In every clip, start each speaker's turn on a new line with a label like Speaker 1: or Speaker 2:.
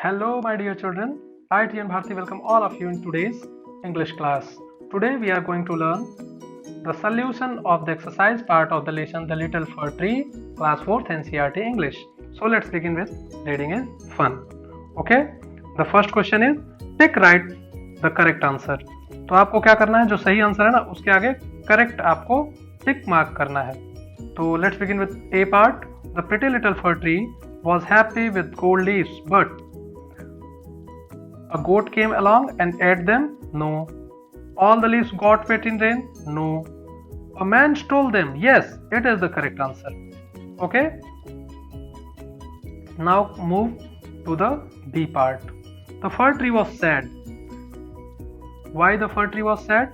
Speaker 1: Hello, my dear children. I, T. N. Bharti, welcome all of you in today's English class. Today, we are going to learn the solution of the exercise part of the lesson The Little Fir Tree, Class 4th NCERT English. So, let's begin with reading is fun. Okay? The first question is pick right the correct answer. तो आपको क्या करना है, जो सही answer है ना उसके आगे करेक्ट आपको टिक मार्क करना है. तो let's begin with A part. The pretty little for tree was happy with gold leaves, but a goat came along and ate them? No. All the leaves got wet in rain? No. A man stole them? Yes, it is the correct answer. Okay? Now move to the B part. The fir tree was sad. Why the fir tree was sad?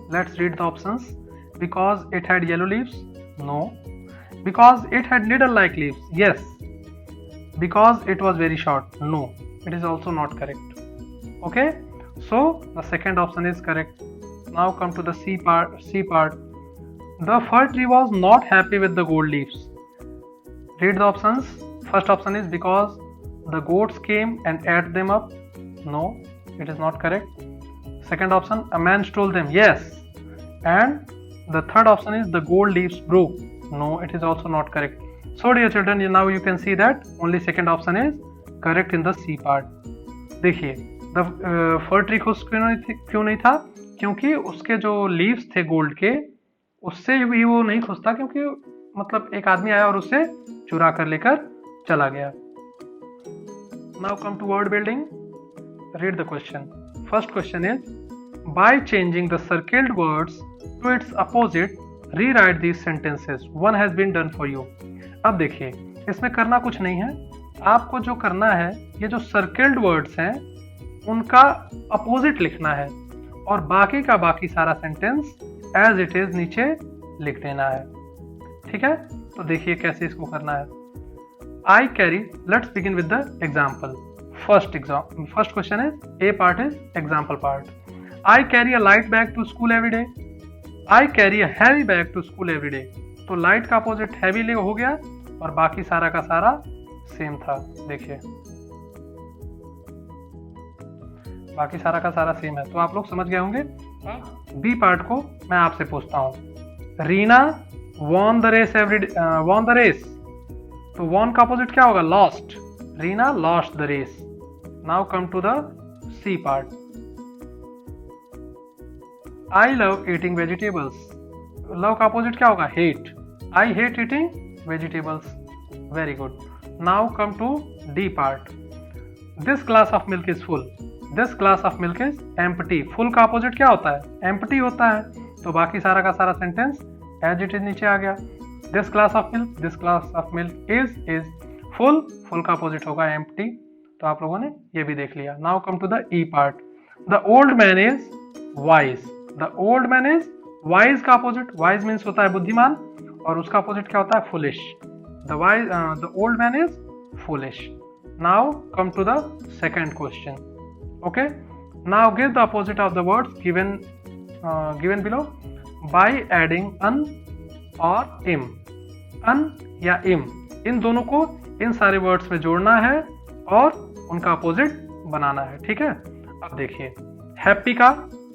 Speaker 1: Let's read the options. Because it had yellow leaves? No. Because it had needle-like leaves? Yes. Because it was very short? No. It is also not correct. Okay, so the second option is correct. Now come to the C part. The fir tree was not happy with the gold leaves. Read the options. First option is because the goats came and ate them up. No, it is not correct. Second option, a man stole them. Yes. And the third option is the gold leaves broke. No, it is also not correct. So dear children, now you can see that only second option is correct in the C part. देखिए, the fir tree खुश क्यों नहीं था? क्योंकि उसके जो leaves थे gold के, उससे भी वो नहीं खुश था, क्योंकि मतलब एक आदमी आया और उससे चुरा कर लेकर चला गया. Now come to word building. Read the question. First question is by changing the circled words to its opposite rewrite these sentences. One has been done for you. अब देखिए, इसमें करना कुछ नहीं है. आपको जो करना है, ये जो सर्किल्ड वर्ड्स हैं उनका अपोजिट लिखना है और बाकी का बाकी सारा सेंटेंस एज इट इज नीचे लिख देना है. ठीक है, तो देखिए कैसे इसको करना है. I carry. Let's begin with the example. First question is A part is example part. I carry a light bag to school every day. I carry a heavy bag to school every day. तो light का opposite heavy हो गया और बाकी सारा का सारा same था. देखिए, बाकी सारा का सारा सेम है. तो आप लोग समझ गए होंगे. बी पार्ट को मैं आपसे पूछता हूं. Reena won the race won the race. तो वॉन का अपोजिट क्या होगा? Lost. Reena lost the race. Now come to the C part. I love eating vegetables. Love का अपोजिट क्या होगा? Hate. I hate eating vegetables. Very good. Now come to D part. This glass of milk is full. This glass of milk is empty. Full का opposite क्या होता है? Empty होता है. तो बाकी सारा का सारा सेंटेंस एज इट इज नीचे आ गया. This glass of milk is full. Full का अपोजिट होगा एम्प्टी. तो आप लोगों ने ये भी देख लिया. Now come to the E part. The old man is wise. The old man is wise का अपोजिट, वाइज मीन्स होता है बुद्धिमान, और उसका अपोजिट क्या होता है? Foolish. The old man is foolish. Now come to the second question. Okay, now give the opposite of the words given below by adding an or im. an या im, इन दोनों को इन सारे वर्ड्स में जोड़ना है और उनका अपोजिट बनाना है. ठीक है, अब देखिए. हैप्पी का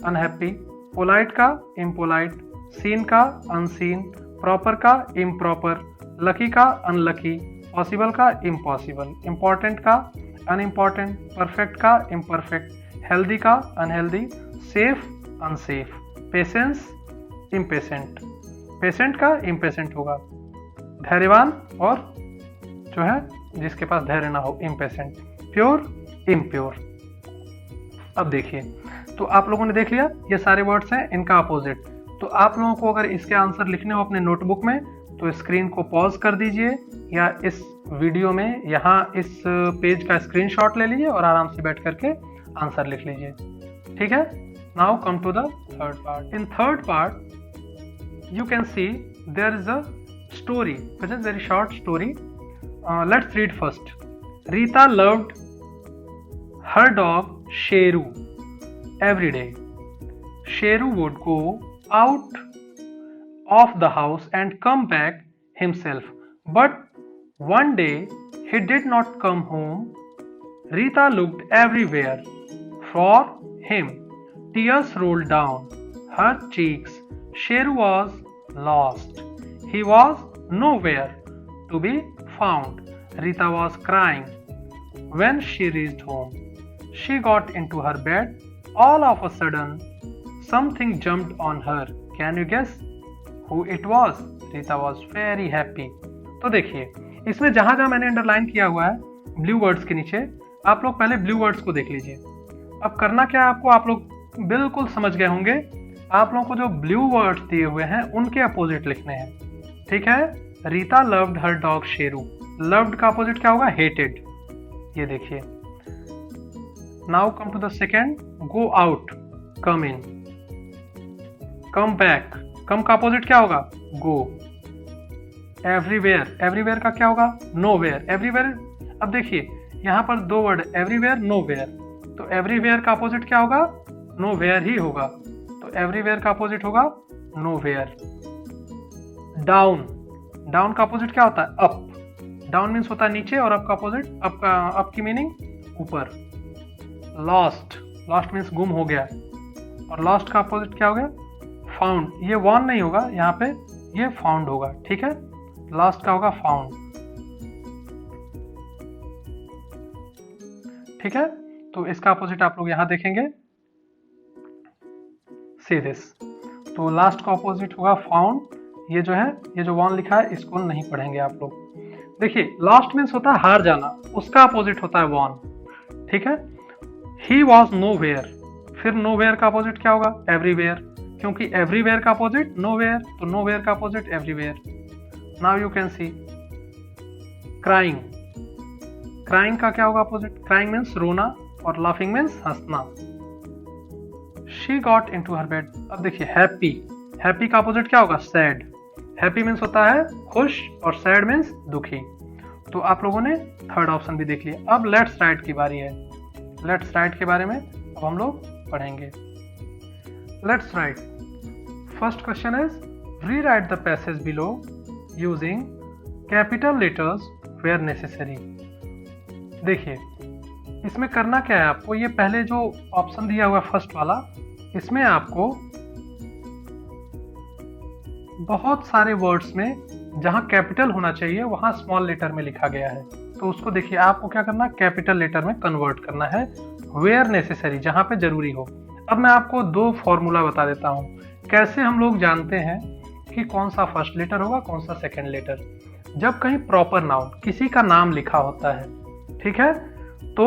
Speaker 1: अनहैप्पी, पोलाइट का इम्पोलाइट, सीन का अनसीन, प्रॉपर का इम्प्रॉपर, लकी का अनलकी, पॉसिबल का इम्पॉसिबल, इम्पोर्टेंट का अनइम्पॉर्टेंट, परफेक्ट का इम्परफेक्ट, हेल्दी का unhealthy, safe unsafe, patience impatient. Patient का इम्पेशेंट होगा. धैर्यवान और जो है जिसके पास धैर्य ना हो, इम्पेशेंट. Pure impure. अब देखिए, तो आप लोगों ने देख लिया ये सारे वर्ड्स हैं, इनका अपोजिट. तो आप लोगों को अगर इसके आंसर लिखने हो अपने नोटबुक में, तो स्क्रीन को पॉज कर दीजिए या इस वीडियो में यहाँ इस पेज का स्क्रीनशॉट ले लीजिए और आराम से बैठ करके आंसर लिख लीजिए. ठीक है. Now come to the third part. In third part you can see there is a story which is very short story. Let's read first. Rita loved her dog Sheru every day. Sheru would go out of the house and come back himself, but one day he did not come home Rita looked everywhere for him. Tears rolled down her cheeks. Sheru was lost. He was nowhere to be found. Rita was crying. When she reached home, she got into her bed. All of a sudden, something jumped on her. Can you guess who it was? Rita was very happy. तो देखिए, इसमें जहां जहां मैंने underline किया हुआ है blue words के नीचे, आप लोग पहले ब्लू वर्ड्स को देख लीजिए। अब करना क्या है आपको, आप लोग बिल्कुल समझ गए होंगे। आप लोगों को जो ब्लू वर्ड्स दिए हुए हैं उनके अपोजिट लिखने हैं, ठीक है। Rita loved her dog Sheru. Loved का अपोजिट क्या होगा? हेटेड। ये देखिए। Now come to the second, go out, come in, come back. Come का अपोजिट क्या होगा? गो। एवरीवेयर, एवरीवेयर का क्या होगा? नोवेयर। एवरीवेयर, अब देखिए यहाँ पर दो वर्ड, एवरीवेयर, नोवेयर, तो एवरीवेयर का अपोजिट क्या होगा? नोवेयर ही होगा, तो एवरीवेयर का अपोजिट होगा नोवेयर। डाउन, डाउन का अपोजिट क्या होता है? अप। डाउन मीन्स होता है नीचे, और अप का अपोजिट, अप की मीनिंग ऊपर। लॉस्ट, लॉस्ट मीन्स गुम हो गया, और लॉस्ट का अपोजिट क्या हो गया? फाउंड। ये वॉन नहीं होगा यहाँ पे, ये फाउंड होगा, ठीक है। लास्ट का होगा फाउंड, ठीक है। तो इसका अपोजिट आप लोग यहां देखेंगे, सी दिस। तो लास्ट का अपोजिट होगा फाउंड। ये जो है, ये जो वॉन लिखा है इसको नहीं पढ़ेंगे आप लोग। देखिए, लास्ट मीन्स होता है हार जाना, उसका अपोजिट होता है वॉन, ठीक है। ही वॉज नोवेयर, फिर नोवेयर का अपोजिट क्या होगा? एवरीवेयर, क्योंकि एवरीवेयर का अपोजिट नोवेयर, तो नोवेयर का opposite everywhere. Now you can C crying. Crying का क्या होगा अपोजिट? क्राइंग मीन्स रोना, और लाफिंग मीन्स हंसना। She got into her bed. अब देखिए, हैप्पी, हैप्पी का अपोजिट क्या होगा? सैड। हैप्पी मीन्स होता है खुश, और सैड मीन्स दुखी। तो आप लोगों ने थर्ड ऑप्शन भी देख लिया। अब लेट्स राइट की बारी है। लेट्स राइट के बारे में अब हम लोग पढ़ेंगे। Let's write. First question is, rewrite the passage below using capital letters where necessary. देखिए, इसमें करना क्या है आपको, ये पहले जो ऑप्शन दिया हुआ है फर्स्ट वाला, इसमें आपको बहुत सारे वर्ड्स में जहां कैपिटल होना चाहिए वहां स्मॉल लेटर में लिखा गया है। तो उसको देखिए, आपको क्या करना है, कैपिटल लेटर में कन्वर्ट करना है वेयर नेसेसरी, जहां पे जरूरी हो। अब मैं आपको दो फॉर्मूला बता देता हूं, कैसे हम लोग जानते हैं कि कौन सा फर्स्ट लेटर होगा, कौन सा सेकेंड लेटर। जब कहीं प्रॉपर नाउन, किसी का नाम लिखा होता है, ठीक है, तो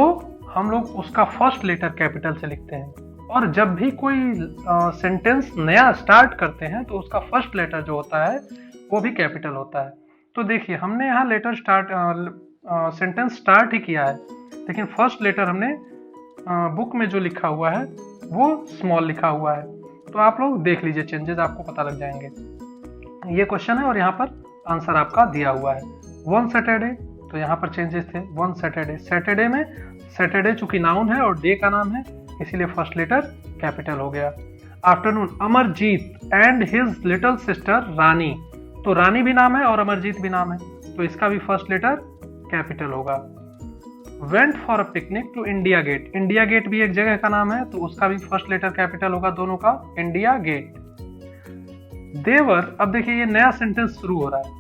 Speaker 1: हम लोग उसका फर्स्ट लेटर कैपिटल से लिखते हैं। और जब भी कोई सेंटेंस नया स्टार्ट करते हैं तो उसका फर्स्ट लेटर जो होता है वो भी कैपिटल होता है। तो देखिए, हमने यहाँ लेटर स्टार्ट सेंटेंस स्टार्ट ही किया है, लेकिन फर्स्ट लेटर हमने बुक में जो लिखा हुआ है वो स्मॉल लिखा हुआ है। तो आप लोग देख लीजिए, चेंजेस आपको पता लग जाएंगे। ये क्वेश्चन है और यहाँ पर आंसर आपका दिया हुआ है। वन सैटरडे, तो यहाँ पर चेंजेस थे, वन सैटरडे। सैटरडे में सैटरडे चूंकि नाउन है और डे का नाम है, इसीलिए फर्स्ट लेटर कैपिटल हो गया। Afternoon, Amarjeet and his little sister Rani, तो रानी भी नाम है और अमरजीत भी नाम है, तो इसका भी फर्स्ट लेटर कैपिटल होगा। Went for a picnic to India Gate, India Gate भी एक जगह का नाम है, तो उसका भी फर्स्ट लेटर कैपिटल होगा, दोनों का, इंडिया गेट। देवर, अब देखिए ये नया सेंटेंस शुरू हो रहा है,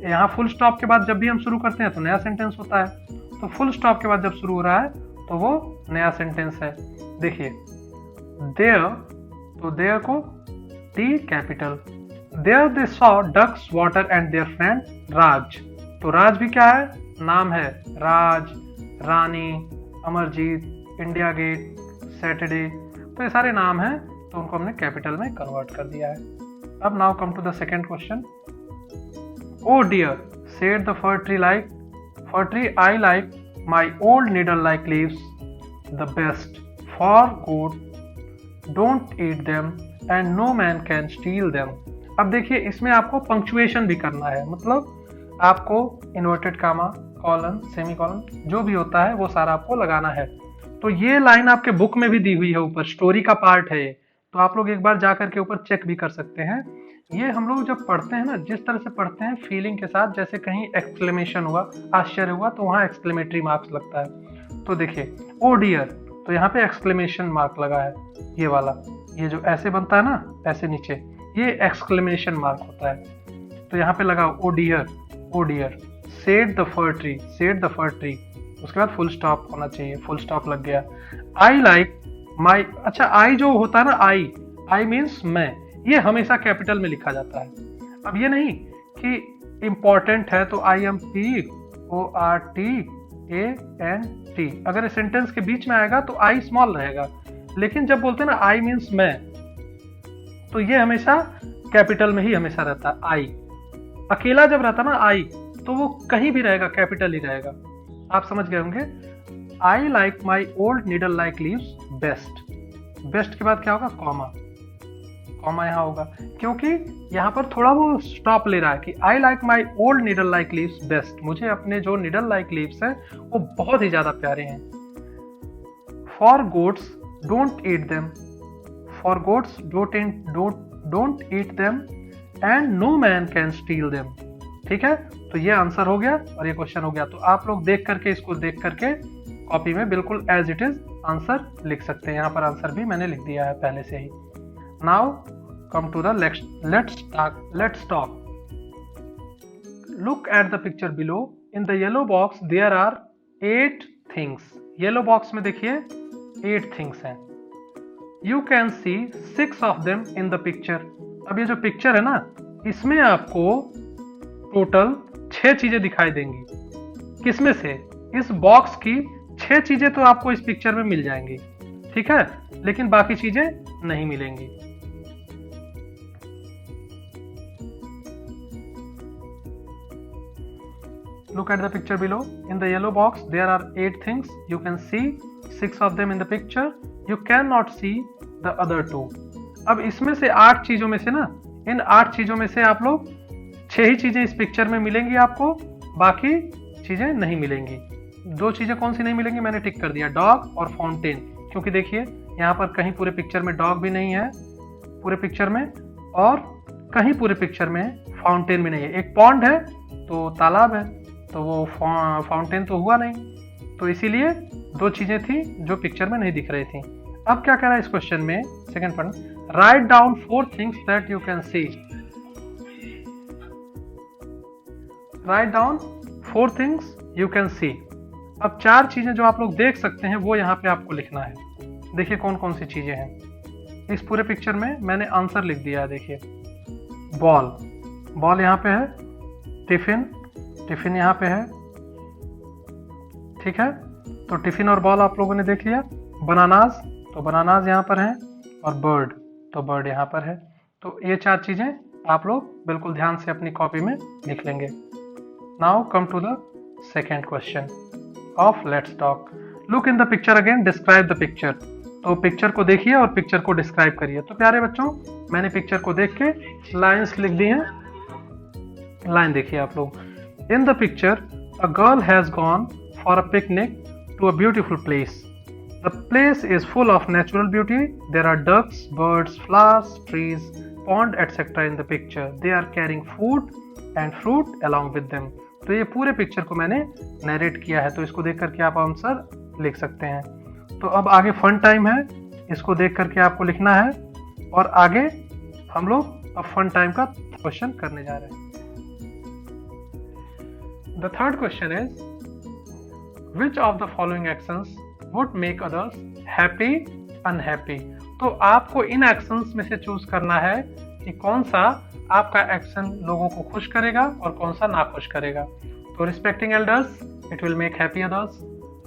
Speaker 1: यहाँ फुल स्टॉप के बाद जब भी हम शुरू करते हैं तो नया सेंटेंस होता है, तो फुल स्टॉप के बाद जब शुरू हो रहा है तो वो नया सेंटेंस है। देखिए, देयर, तो देयर को T capital. There they saw ducks water and their friend Raj, तो राज भी क्या है? नाम है, Raj, Rani, Amarjeet, India Gate, Saturday, तो ये सारे नाम हैं, तो उनको हमने कैपिटल में कन्वर्ट कर दिया है। अब now come to the second question. Oh dear, said the fir tree, I like my old needle-like leaves the best. For good, don't eat them, and no man can steal them. अब देखिए, इसमें आपको punctuation भी करना है, मतलब आपको inverted comma, colon, semi colon, जो भी होता है वो सारा आपको लगाना है। तो ये लाइन आपके बुक में भी दी हुई है, ऊपर स्टोरी का पार्ट है ये, तो आप लोग एक बार जा करके ऊपर चेक भी कर सकते हैं। ये हम लोग जब पढ़ते हैं ना, जिस तरह से पढ़ते हैं फीलिंग के साथ, जैसे कहीं एक्सक्लेमेशन हुआ, आश्चर्य हुआ, तो वहाँ एक्सक्लेमेटरी मार्क्स लगता है। तो देखिए ओ डियर, तो यहाँ पे एक्सक्लेमेशन मार्क लगा है, ये वाला, ये जो ऐसे बनता है ना, ऐसे नीचे, ये एक्सक्लेमेशन मार्क होता है। तो यहाँ पे लगा oh dear, oh dear, said the fir tree, said the fir tree, उसके बाद फुल स्टॉप होना चाहिए, फुल स्टॉप लग गया। आई लाइक माई, अच्छा आई जो होता है ना, आई मीन्स मैं, ये हमेशा कैपिटल में लिखा जाता है। अब ये नहीं कि इंपॉर्टेंट है तो आई एम पी ORTANT, अगर सेंटेंस के बीच में आएगा तो आई स्मॉल रहेगा, लेकिन जब बोलते हैं ना आई मीन्स मैं, तो ये हमेशा कैपिटल में ही हमेशा रहता है। आई अकेला जब रहता ना आई, तो वो कहीं भी रहेगा, कैपिटल ही रहेगा। आप समझ गए होंगे। I like my old needle like leaves best, best के बाद क्या होगा, कॉमा, कॉमा यहाँ होगा, क्योंकि यहाँ पर थोड़ा वो स्टॉप ले रहा है कि I like my old needle like leaves best, मुझे अपने जो नीडल लाइक लीव्स हैं वो बहुत ही ज्यादा प्यारे हैं। For goats don't eat them, for goats don't eat them and no man can steal them. ठीक है, तो ये आंसर हो गया और ये क्वेश्चन हो गया। तो आप लोग देख करके, इसको देख करके कॉपी में बिल्कुल एज इट इज आंसर लिख सकते हैं। यहाँ पर आंसर भी मैंने लिख दिया है पहले से ही। Now come to the let's talk. Look at the picture below. In the yellow box there are 8 things. Yellow box में देखिए 8 things हैं. You can see 6 of them in the picture. अब ये जो पिक्चर है ना, इसमें आपको टोटल 6 चीजें दिखाई देंगी। किसमें से? इस बॉक्स की 6 चीजें तो आपको इस पिक्चर में मिल जाएंगी, ठीक है, लेकिन बाकी चीजें नहीं मिलेंगी। Look at the picture below. In the yellow box there are 8 things. You can see 6 of them in the picture. You cannot see the other 2. अब इसमें से 8 चीजों में से ना, इन 8 चीजों में से आप लोग 6 ही चीजें इस पिक्चर में मिलेंगी आपको, बाकी चीजें नहीं मिलेंगी। 2 चीजें कौन सी नहीं मिलेंगी मैंने टिक कर दिया, डॉग और फाउंटेन, क्योंकि देखिए यहाँ पर कहीं पूरे पिक्चर में डॉग भी नहीं है पूरे पिक्चर में, और कहीं पूरे पिक्चर में फाउंटेन भी नहीं है। एक पॉन्ड है तो तालाब है, तो वो फाउंटेन तो हुआ नहीं, तो इसीलिए 2 चीजें थी जो पिक्चर में नहीं दिख रही थी। अब क्या कह रहा है इस क्वेश्चन में, second point, write down 4 things that you can C. Write down 4 things you can सी। अब 4 चीजें जो आप लोग देख सकते हैं वो यहाँ पे आपको लिखना है। देखिए कौन कौन सी चीजें हैं इस पूरे पिक्चर में, मैंने आंसर लिख दिया है। देखिए बॉल, बॉल यहाँ पे है, टिफिन, टिफिन यहाँ पे है, ठीक है, तो टिफिन और बॉल आप लोगों ने देख लिया। बनानाज, तो बनानाज यहाँ पर है, और बर्ड, तो बर्ड यहाँ पर है। तो ये 4 चीजें आप लोग बिल्कुल ध्यान से अपनी कॉपी में लिख लेंगे। Now come to the second question of let's talk. Look in the picture again, describe the picture. तो पिक्चर को देखिए और पिक्चर को डिस्क्राइब करिए। तो प्यारे बच्चों, मैंने पिक्चर को देख के लाइन्स लिख दी हैं। लाइन देखिए आप लोग। In the picture, a girl has gone for a picnic to a beautiful place. The place is full of natural beauty. There are ducks, birds, flowers, trees, pond, etc. in the picture. They are carrying food and fruit along with them. तो ये पूरे picture को मैंने narrate किया है, तो इसको देख करके आप आंसर लिख सकते हैं। तो अब आगे फन टाइम है, इसको देख करके आपको लिखना है, और आगे हम लोग अब फन टाइम का क्वेश्चन करने जा रहे हैं। The third question is, which of the following actions would make others happy, unhappy? तो आपको इन एक्शंस में से चूज करना है कि कौन सा आपका एक्शन लोगों को खुश करेगा और कौन सा ना खुश करेगा। तो respecting elders, it will make happy others.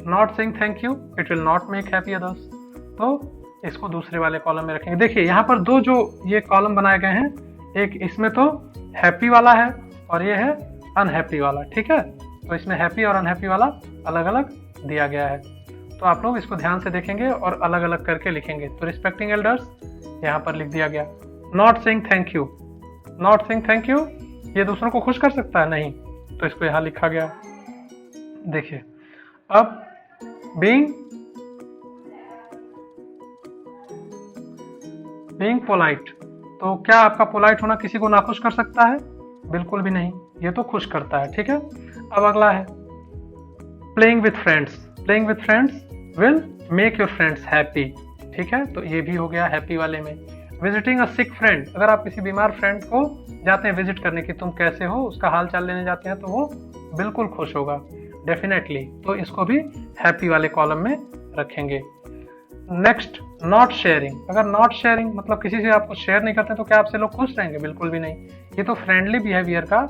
Speaker 1: Not saying thank you, it will not make happy others. तो इसको दूसरे वाले कॉलम में रखेंगे। देखिए यहाँ पर 2 जो ये कॉलम बनाए गए हैं, एक इसमें तो हैप्पी वाला है और ये है अनहैप्पी वाला, ठीक है, तो इसमें हैप्पी और अनहैप्पी वाला अलग अलग दिया गया है। तो आप लोग इसको ध्यान से देखेंगे और अलग अलग करके लिखेंगे। तो रिस्पेक्टिंग एल्डर्स यहाँ पर लिख दिया गया। Not saying thank you, not saying thank you ये दूसरों को खुश कर सकता है? नहीं, तो इसको यहाँ लिखा गया। देखिए अब बीइंग पोलाइट, तो क्या आपका पोलाइट होना किसी को नाखुश कर सकता है? बिल्कुल भी नहीं, ये तो खुश करता है, ठीक है। अब अगला है playing with friends. Playing with friends will make your friends happy. ठीक है, तो ये भी हो गया हैप्पी वाले में। विजिटिंग अ सिक फ्रेंड, अगर आप किसी बीमार फ्रेंड को जाते हैं विजिट करने की, तुम कैसे हो, उसका हाल चाल लेने जाते हैं, तो वो बिल्कुल खुश होगा डेफिनेटली। तो इसको भी हैप्पी वाले कॉलम में रखेंगे। Next, not sharing. अगर नॉट शेयरिंग मतलब किसी से आपको शेयर नहीं करते तो क्या आपसे लोग खुश रहेंगे? बिल्कुल भी नहीं। ये तो फ्रेंडली बिहेवियर का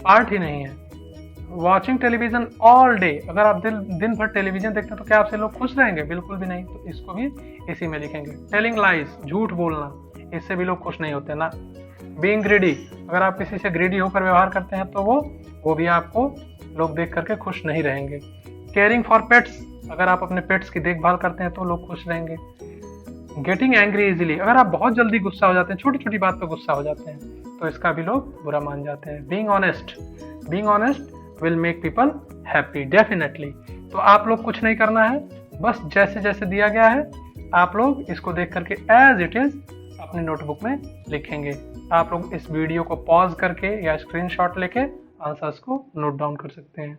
Speaker 1: पार्ट ही नहीं है। वॉचिंग टेलीविजन ऑल डे, अगर आप दिन भर टेलीविजन देखते हैं तो क्या आपसे लोग खुश रहेंगे? बिल्कुल भी नहीं। तो इसको भी इसी में लिखेंगे। टेलिंग लाइज, झूठ बोलना, इससे भी लोग खुश नहीं होते ना। बीइंग ग्रीडी, अगर आप किसी से ग्रीडी होकर व्यवहार करते हैं तो वो भी आपको लोग देख करके खुश नहीं रहेंगे। केयरिंग फॉर पेट्स, अगर आप अपने पेट्स की देखभाल करते हैं तो लोग खुश रहेंगे। गेटिंग एंग्री इजीली, अगर आप बहुत जल्दी गुस्सा हो जाते हैं, छोटी छोटी बात पर गुस्सा हो जाते हैं, तो इसका भी लोग बुरा मान जाते हैं। Being honest will make people happy definitely. तो आप लोग कुछ नहीं करना है, बस जैसे जैसे दिया गया है आप लोग इसको देख करके एज इट इज अपनी नोटबुक में लिखेंगे। आप लोग इस वीडियो को पॉज करके या स्क्रीनशॉट लेके आंसर्स को नोट डाउन कर सकते हैं।